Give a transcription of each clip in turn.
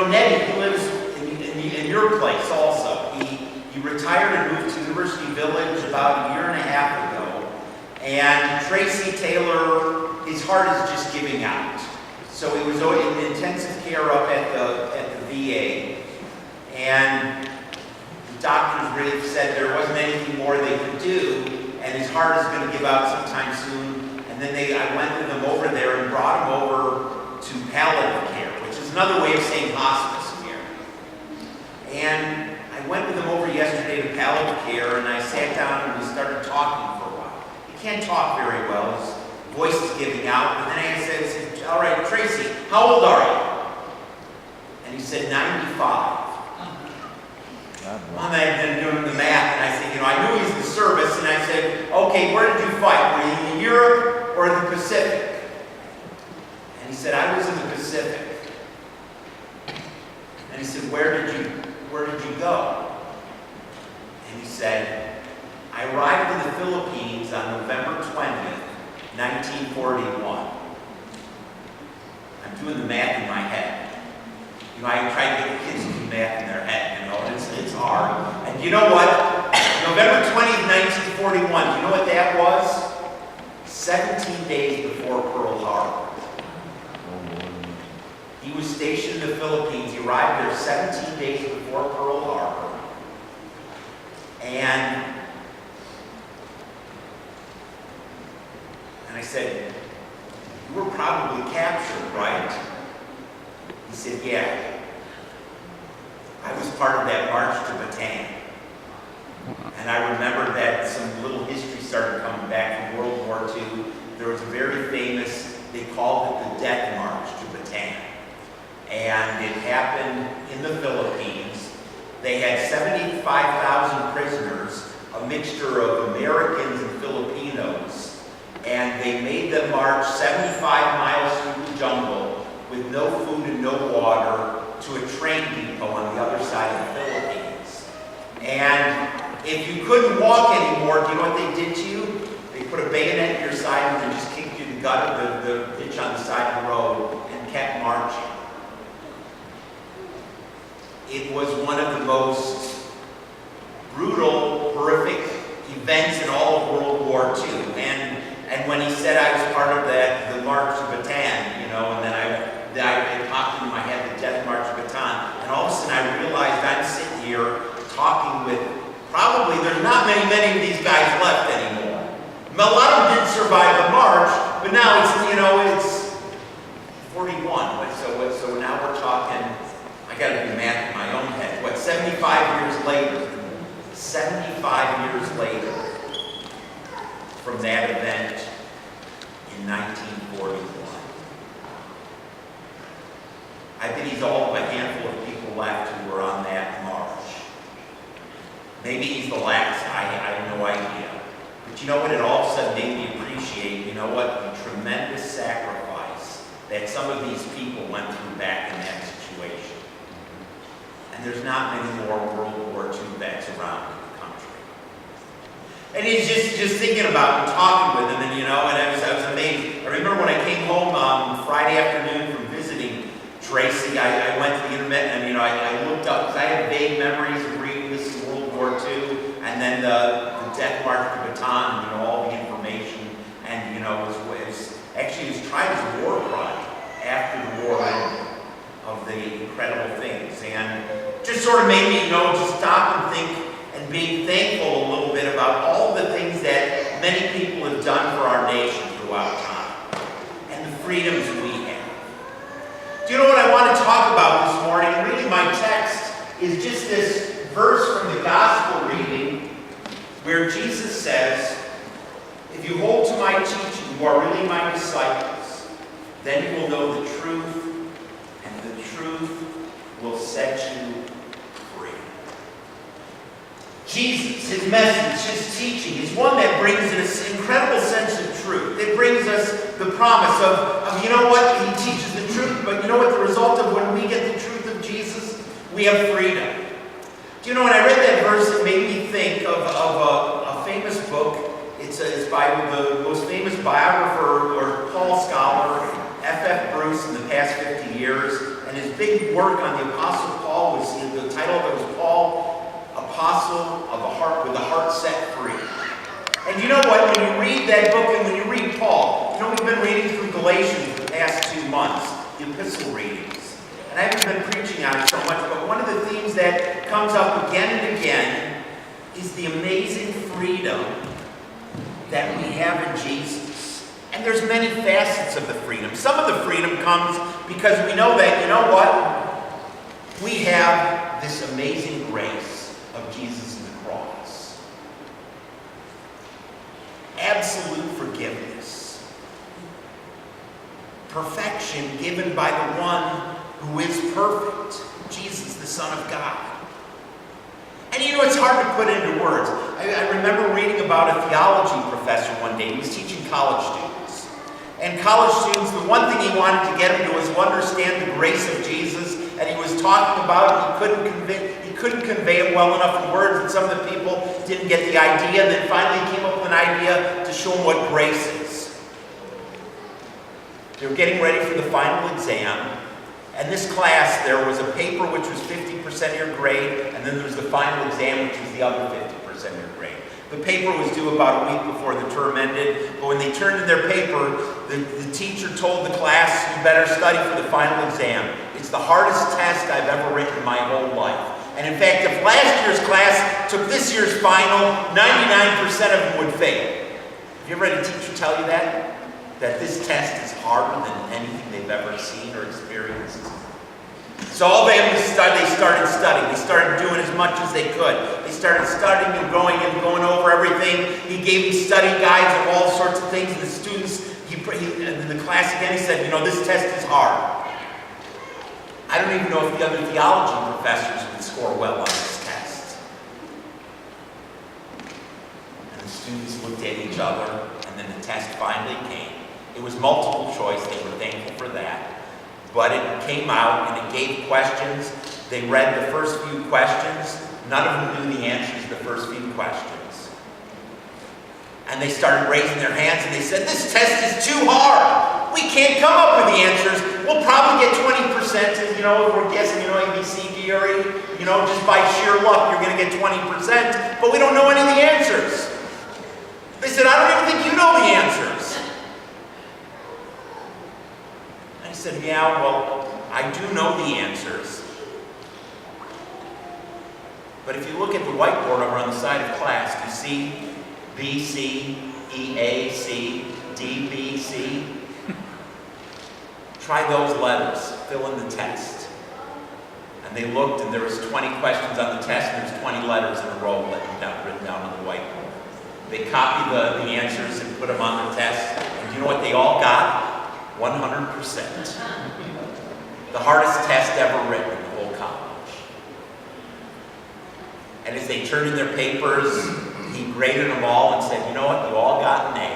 Nettie, he lives in your place also. He retired and moved to University Village about a year and a half ago. And Tracy Taylor, his heart is just giving out. So he was in intensive care up at the VA. And the doctors really said there wasn't anything more they could do, and his heart is going to give out sometime soon. And then I went with them over there and brought him over to palliative care, which is another way of saying hospice care. And I went with them over yesterday to palliative care, and I sat down and we started talking for a while. He can't talk very well, his voice is giving out. And then I said, all right, Tracy, how old are you? And he said, 95. Well, I've been doing the math, and I said, I knew he was in the service, and I said, okay, where did you fight? Were you in Europe or the Pacific? And he said, I was in the Pacific. And he said, where did you go? And he said, I arrived in the Philippines on November 20th, 1941. I'm doing the math in my head. I try to get the kids to do math in their head, and it's hard. And you know what? November 20th, 1941, do you know what that was? 17 days before Pearl Harbor. He was stationed in the Philippines. He arrived there 17 days before Pearl Harbor. And I said, you were probably captured, right? He said, yeah. I was part of that march to Bataan. And I remember that some little history started coming back from World War II. There was a very famous, they called it the Death March to Bataan. And it happened in the Philippines. They had 75,000 prisoners, a mixture of Americans and Filipinos. And they made them march 75 miles through the jungle with no food and no water to a train depot on the other side of the Philippines. And if you couldn't walk anymore, do you know what they did to you? They put a bayonet in your side and they just kicked you in the gut of the ditch on the side of the road and kept marching. It was one of the most brutal, horrific events in all of World War II. And when he said I was part of that, the March to Bataan, and then it popped into my head, the Death March to Bataan, and all of a sudden I realized I'm sitting here talking with, probably there's not many of these guys left anymore. A lot of them didn't survive the march, but now it's 41. So now we're talking, I got to do math in my own head. 75 years later? 75 years later from that event in 1941. I think he's all of a handful of people left who were on that march. Maybe he's the last. I have no idea. But you know what? It all of a sudden made me appreciate, the tremendous sacrifice that some of these people went through back in that situation. And there's not many more World War II vets around in the country. And he's just thinking about and talking with him, and I was amazed. I remember when I came home Friday afternoon from visiting Tracy, I went to the internet and I looked up, because I had vague memories of reading this in World War II, and then the Death March to Bataan, all the information, and it was tried as a war crime after the war ended, of the incredible things, and just sort of made me just stop and think and be thankful a little bit about all the things that many people have done for our nation throughout time, and the freedoms we have. Do you know what I want to talk about this morning? And really my text is just this verse from the gospel reading where Jesus says, if you hold to my teaching, you are really my disciples. Then you will know the truth, and the truth will set you free. Jesus, his message, his teaching is one that brings us an incredible sense of truth. It brings us the promise of he teaches the truth, but the result of when we get the truth of Jesus, we have freedom. Do you know, when I read that verse, it made me think of a famous book. It's by the most famous biographer or Paul scholar, F.F. Bruce, in the past 50 years. And his big big work on the Apostle Paul was, the title of it was Paul, Apostle of the Heart, with the Heart Set Free. And you know what, when you read that book and when you read Paul, you know we've been reading through Galatians the past 2 months, the epistle readings. And I haven't been preaching on it so much, but one of the themes that comes up again and again is the amazing freedom that we have in Jesus. And there's many facets of the freedom. Some of the freedom comes because we know that, you know what? We have this amazing grace of Jesus in the cross. Absolute forgiveness. Perfection given by the one who is perfect, Jesus, the Son of God. And you know, it's hard to put into words. I remember reading about a theology professor one day. He was teaching college students. And college students, the one thing he wanted to get them to was to understand the grace of Jesus. And he was talking about it. He couldn't convey it well enough in words, and some of the people didn't get the idea. And then finally he came up with an idea to show them what grace is. They were getting ready for the final exam. And this class, there was a paper which was 50% of your grade, and then there was the final exam, which was the other 50% of your grade. The paper was due about a week before the term ended, but when they turned in their paper, the teacher told the class, you better study for the final exam. It's the hardest test I've ever written in my whole life. And in fact, if last year's class took this year's final, 99% of them would fail. Have you ever had a teacher tell you that? That this test is harder than anything they've ever seen or experienced. So all they started studying. They started doing as much as they could. They started studying and going over everything. He gave them study guides of all sorts of things. And the students, in the class again, he said, you know, this test is hard. I don't even know if the other theology professors would score well on this test. And the students looked at each other, and then the test finally came. It was multiple choice. They were thankful for that. But it came out and it gave questions. They read the first few questions. None of them knew the answers to the first few questions. And they started raising their hands and they said, this test is too hard. We can't come up with the answers. We'll probably get 20%. You know, if we're guessing, you know, A, B, C, D, or E. You know, just by sheer luck, you're going to get 20%. But we don't know any of the answers. They said, I don't even think you know the answers. I said, yeah, well, I do know the answers. But if you look at the whiteboard over on the side of class, do you see B, C, E, A, C, D, B, C? Try those letters, fill in the text. And they looked, and there was 20 questions on the test, and there's 20 letters in a row written down on the whiteboard. They copied the answers and put them on the test, and you know what they all got? 100%. The hardest test ever written in the whole college. And as they turned in their papers, he graded them all and said, you know what, you all got an A.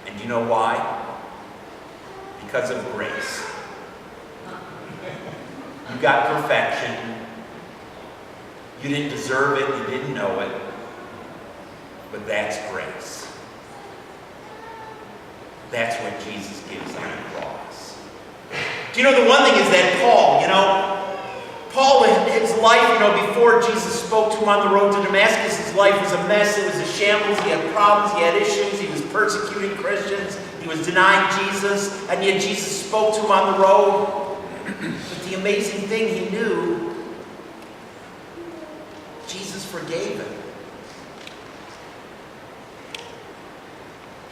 And you know why? Because of grace. You got perfection. You didn't deserve it, you didn't know it. But that's grace. That's what Jesus gives on the cross. Do you know, the one thing is that Paul, his life, before Jesus spoke to him on the road to Damascus, his life was a mess. It was a shambles. He had problems. He had issues. He was persecuting Christians. He was denying Jesus. And yet Jesus spoke to him on the road. But the amazing thing, he knew Jesus forgave him.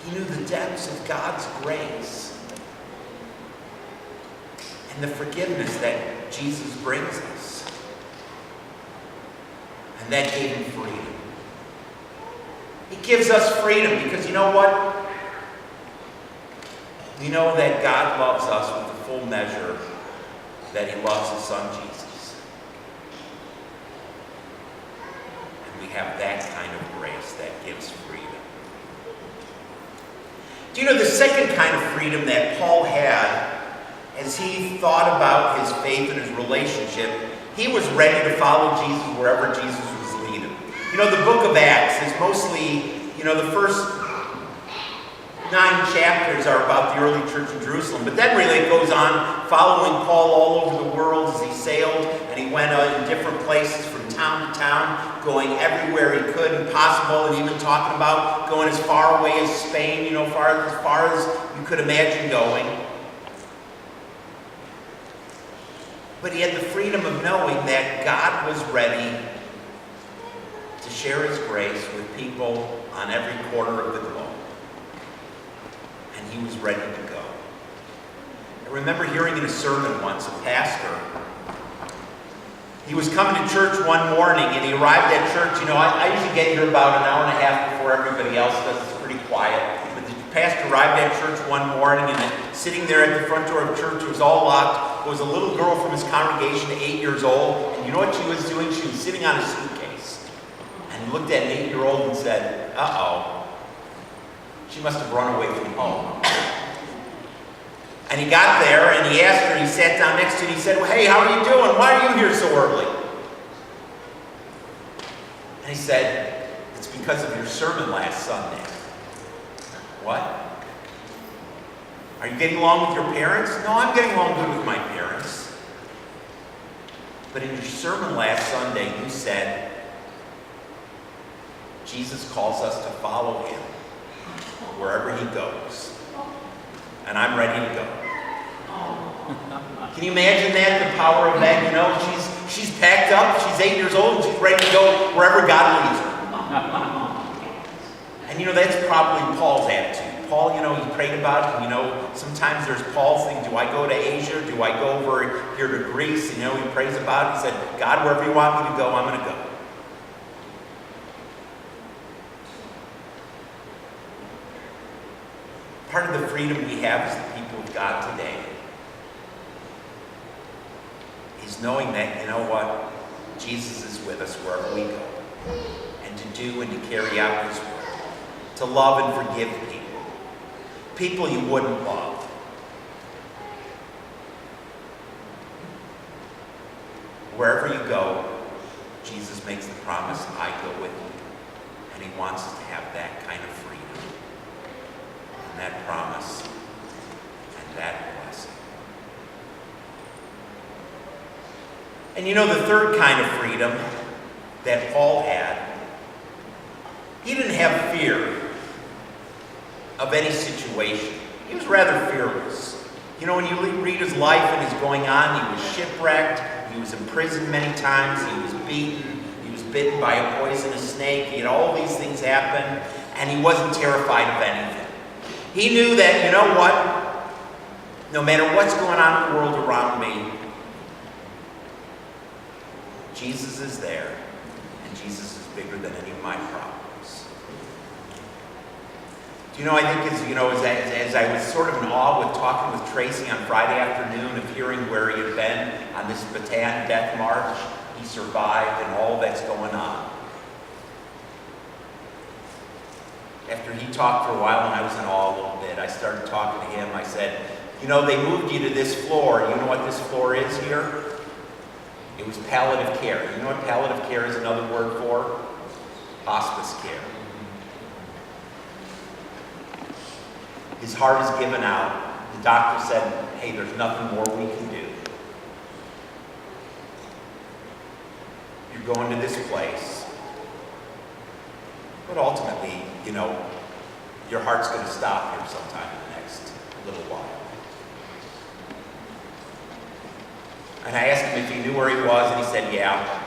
He knew the depths of God's grace and the forgiveness that Jesus brings us. And that gave him freedom. It gives us freedom because you know what? We know that God loves us with the full measure that he loves his son Jesus. And we have that kind of grace that gives freedom. Do you know the second kind of freedom that Paul had as he thought about his faith and his relationship? He was ready to follow Jesus wherever Jesus was leading. The book of Acts is mostly, the first 9 chapters are about the early church in Jerusalem, but then really it goes on following Paul all over the world as he sailed, and he went in different places from town to town, going everywhere he could and possible, and even talking about going as far away as Spain, as far as you could imagine going. But he had the freedom of knowing that God was ready to share his grace with people on every corner of the globe. And he was ready to go. I remember hearing in a sermon once, a pastor, he was coming to church one morning and he arrived at church. I usually get here about an hour and a half before everybody else does. It's pretty quiet. But the pastor arrived at church one morning and sitting there at the front door of church, it was all locked. There was a little girl from his congregation, 8 years old, and you know what she was doing? She was sitting on a suitcase. And he looked at an 8-year-old and said, uh-oh. She must have run away from home. And he got there and he asked her, he sat down next to her, and he said, well, hey, how are you doing? Why are you here so early? And he said, it's because of your sermon last Sunday. What? Are you getting along with your parents? No, I'm getting along good with my parents. But in your sermon last Sunday, you said, Jesus calls us to follow him wherever he goes. And I'm ready to go. Can you imagine that, the power of that? She's packed up, she's 8 years old, and she's ready to go wherever God leads her. And that's probably Paul's attitude. Paul, he prayed about it. Sometimes there's Paul's thing, do I go to Asia? Do I go over here to Greece? He prays about it. He said, God, wherever you want me to go, I'm going to go. Part of the freedom we have as the people of God today is knowing that, Jesus is with us wherever we go. And to do and to carry out his word. To love and forgive people. People you wouldn't love. Wherever you go, Jesus makes the promise, I go with you. And he wants us to have that kind of freedom. And that promise, and that blessing. And the third kind of freedom that Paul had, he didn't have fear of any situation. He was rather fearless. When you read his life and his going on, he was shipwrecked, he was imprisoned many times, he was beaten, he was bitten by a poisonous snake, he had all these things happen, and he wasn't terrified of anything. He knew that, no matter what's going on in the world around me, Jesus is there, and Jesus is bigger than any of my problems. I think as I was sort of in awe with talking with Tracy on Friday afternoon of hearing where he had been on this Bataan death march, he survived and all that's going on. After he talked for a while and I was in awe a little bit, I started talking to him. I said, they moved you to this floor. You know what this floor is here? It was palliative care. You know what palliative care is another word for? Hospice care. His heart is given out. The doctor said, hey, there's nothing more we can do. You're going to this place. But ultimately, your heart's going to stop here sometime in the next little while. And I asked him if he knew where he was, and he said, yeah.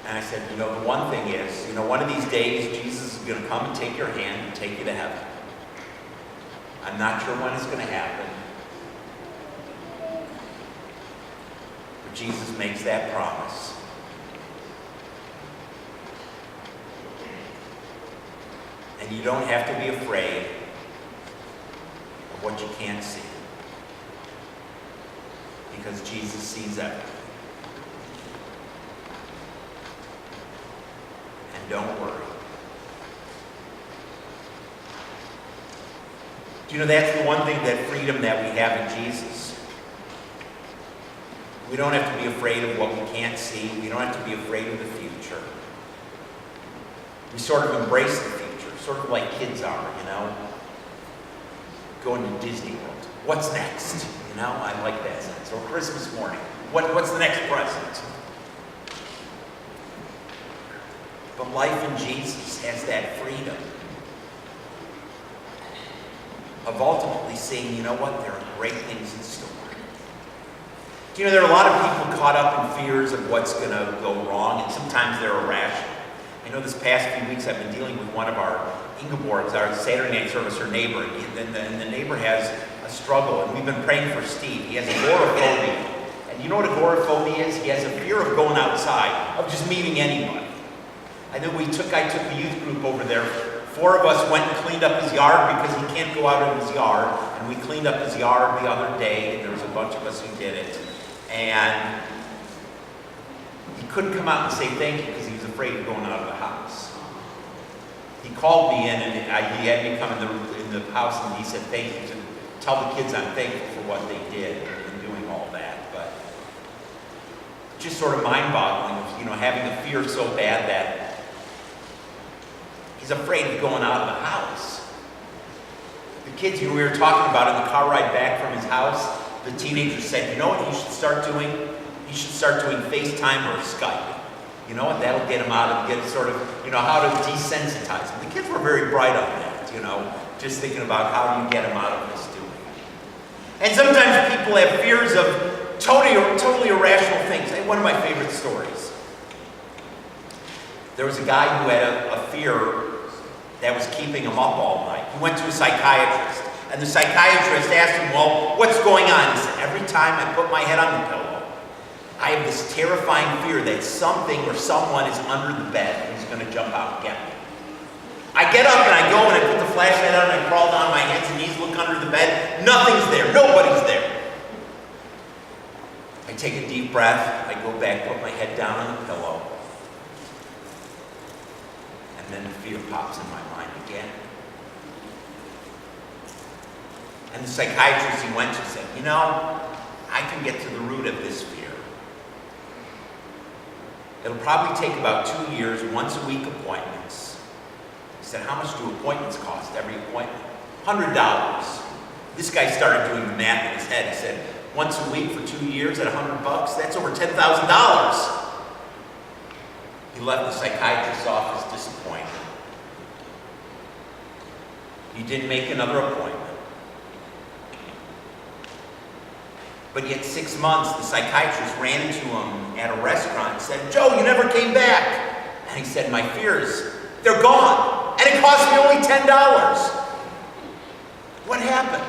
And I said, the one thing is, one of these days, Jesus is going to come and take your hand and take you to heaven. I'm not sure when it's going to happen. But Jesus makes that promise. And you don't have to be afraid of what you can't see. Because Jesus sees everything. And don't worry. Do that's the one thing, that freedom that we have in Jesus. We don't have to be afraid of what we can't see. We don't have to be afraid of the future. We sort of embrace the future, sort of like kids are, you know? Going to Disney World. What's next? You know, I like that sense. Or Christmas morning. What's the next present? But life in Jesus has that freedom of ultimately saying, you know what, there are great things in store. You know, there are a lot of people caught up in fears of what's going to go wrong, and sometimes they're irrational. I know this past few weeks I've been dealing with one of our Ingeborgs, our Saturday night service, her neighbor, and the neighbor has a struggle, and we've been praying for Steve. He has agoraphobia. And you know what agoraphobia is? He has a fear of going outside, of just meeting anybody. I know I took the youth group over there. 4 of us went and cleaned up his yard because he can't go out in his yard. And we cleaned up his yard the other day, and there was a bunch of us who did it. And he couldn't come out and say thank you because he was afraid of going out of the house. He called me in, and he had me come in the house, and he said thank you, and tell the kids I'm thankful for what they did in doing all that. But just sort of mind-boggling, you know, having a fear so bad that he's afraid of going out of the house. The kids, you know, we were talking about in the car ride back from his house, the teenagers said, you know what you should start doing? You should start doing FaceTime or Skype. You know what, that'll get him out of, get sort of, you know, how to desensitize him. The kids were very bright on that, you know, just thinking about how do you get him out of this doing. And sometimes people have fears of totally irrational things. One of my favorite stories. There was a guy who had a fear that was keeping him up all night. He went to a psychiatrist, and the psychiatrist asked him, well, what's going on? He said, every time I put my head on the pillow, I have this terrifying fear that something or someone is under the bed and is going to jump out and get me. I get up and I go and I put the flashlight on and I crawl down on my hands and knees, look under the bed. Nothing's there. Nobody's there. I take a deep breath. I go back, put my head down on the pillow. And then the fear pops in my mind again. And the psychiatrist he went to said, you know, I can get to the root of this fear. It'll probably take about 2 years, once a week appointments. He said, how much do appointments cost, every appointment? $100. This guy started doing the math in his head. He said, once a week for 2 years at $100, that's over $10,000. He left the psychiatrist's office disappointed. He didn't make another appointment. But yet 6 months, the psychiatrist ran into him at a restaurant and said, Joe, you never came back. And he said, my fears, they're gone. And it cost me only $10. What happened?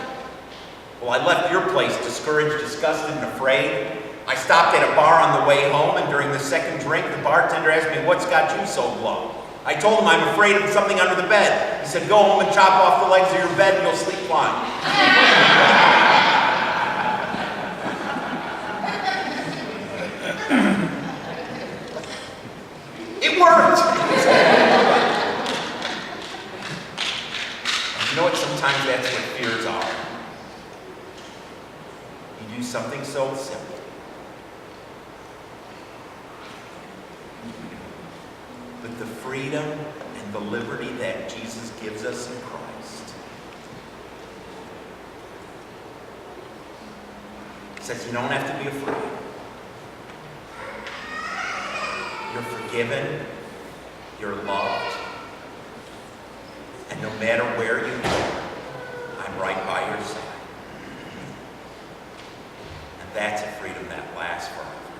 Well, I left your place discouraged, disgusted, and afraid. I stopped at a bar on the way home, and during the second drink, the bartender asked me, what's got you so low? I told him I'm afraid of something under the bed. He said, go home and chop off the legs of your bed and you'll sleep fine. It worked! You know what? Sometimes that's what fears are. You do something so simple. But the freedom and the liberty that Jesus gives us in Christ says you don't have to be afraid. You're forgiven, you're loved, and no matter where you go, I'm right by your side. And that's a freedom that lasts forever.